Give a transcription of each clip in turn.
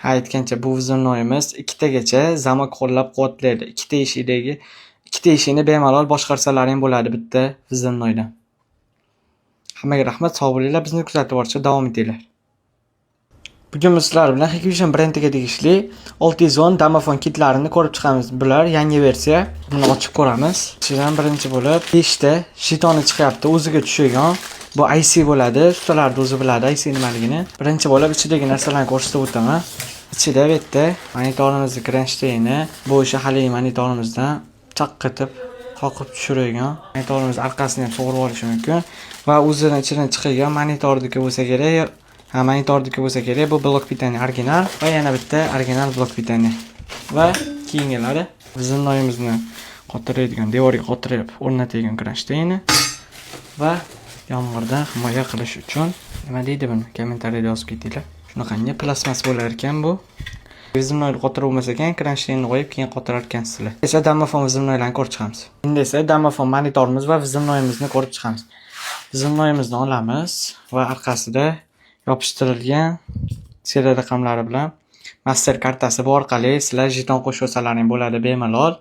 Aytgancha bu vizonnoyimiz ikkitagacha zamok qo'llab-quvvatlaydi. Ikkita eshikni bemalol boshqarsalaring bo'ladi bitta vizonnoydan. Hammaga rahmat, sog' bo'linglar. Bizni kuzatib borishda davom etinglar. Bugun biz sizlar bilan Hikvision brendiga tegishli 610 domofon kitlarini ko'rib chiqamiz. Bular yangi versiya. Buni ochib ko'ramiz. Ichidan birinchi bo'lib 5 ta shitoni chiqyapti. O'ziga tushagan. Bu IC bo'ladi. Ustalar o'zi biladi IC nimaligini. Birinchi bo'lib ichidagi narsalarni ko'rsatib o'taman. Ichida bu yerda monitorimizni kronштейni, bu o'sha hali monitorimizdan chaqqitib qoqib tushirgan. Monitorimiz orqasini ham sug'urib olish mumkin va o'zining ichidan chiqadigan monitorniki bo'lsa kerak, monitorniki bo'lsa kerak. Bu blok pitani original va yana bitta original blok pitani. Va keyingilari vizonnoyimizni qotiradigan, devorga qotirib o'rnatilgan kronштейni va yomg'irdan himoya qilish uchun nima deydi buni? Kommentariyada yozib ketinglar. Shunaqangi plastmas bo'lar ekan bu. Vizonnoyni qotirib bo'lmas ekan, kronштейni qo'yib keyin qotirar ekansizlar. Esa domofon vizonnoylarni ko'rib chiqamiz. Endi esa domofon monitorimiz va vizonnoyimizni ko'rib chiqamiz. Vizonnoyimizni olamiz va orqasida yopishtirilgan serial raqamlari bilan master kartasi bu orqali sizlar jeton qo'shib olsalaring bo'ladi bemalol.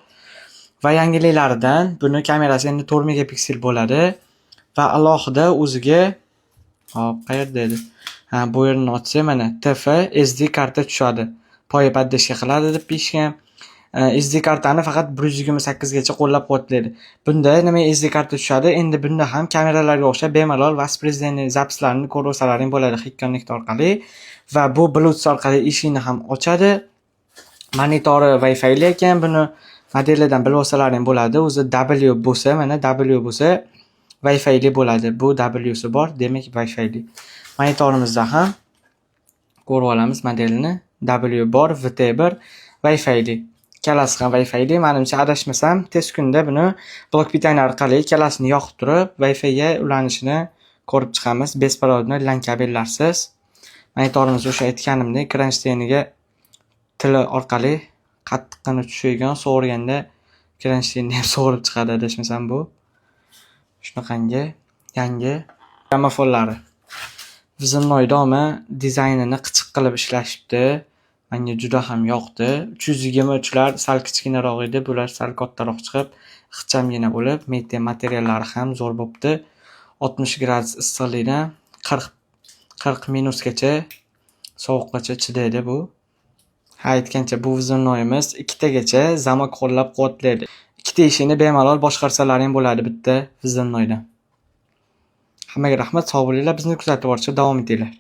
Va yangiliklaridan buni kamerasi endi 4 megapiksel bo'ladi va alohida o'ziga qayerda edi? Bu yerni ochsa mana TF SD karta tushadi. Poya poddeshka qiladi deb pishgan. SD kartani faqat 128 gacha qo'llab-quvvatlaydi. Bunda nima SD karta tushadi? Endi bunda ham kameralarga o'xshab bemalol воспроизведение zapislarini ko'rib olsalaring bo'ladi Hikconnect orqali va bu Bluetooth orqali eshikni ham ochadi. Monitori Wi-Fi ekan, buni modelidan bilib olsalaring bo'ladi. O'zi W bo'lsa, mana W bo'lsa Wi-Fi li bo'ladi. Bu W si bor, demak Wi-Fi li. Monitorimizda ham ko'rib olamiz modelini. W bor, VT1 Wi-Fi li. Kalasi ham Wi-Fi li. Menimcha adashmasam, tez kunda buni blok pitani orqali kalasini yoqib turib, Wi-Fi ga ulanishini ko'rib chiqamiz. Bespirodniy LAN kabellarsiz. Monitorimiz o'sha aytganimdek kronштейniga tili orqali qattiqqina tushigan, sug'urganda kronштейnni ham sug'urib chiqadi adashmasam bu. Shunaqangi yangi domofonlari. Vizonnoy domi dizaynini qichiq qilib ishlashibdi. Menga juda ham yoqdi. 323 lar sal kichkinaroq edi, bular sal kattaroq chiqib, ixchamgina bo'lib, materiallari ham zo'r bo'libdi. 60 gradus issiqlikdan 40 minusgacha sovuqgacha chidaydi bu. Aytgancha bu vizonnoyimiz ikkitagacha zamok qo'llab-quvvatlaydi. Ikkita eshikni bemalol boshqarsalaring bo'ladi bitta vizonnoydan. Hammaga rahmat, sog' bo'linglar. Bizni kuzatib borishda davom etinglar.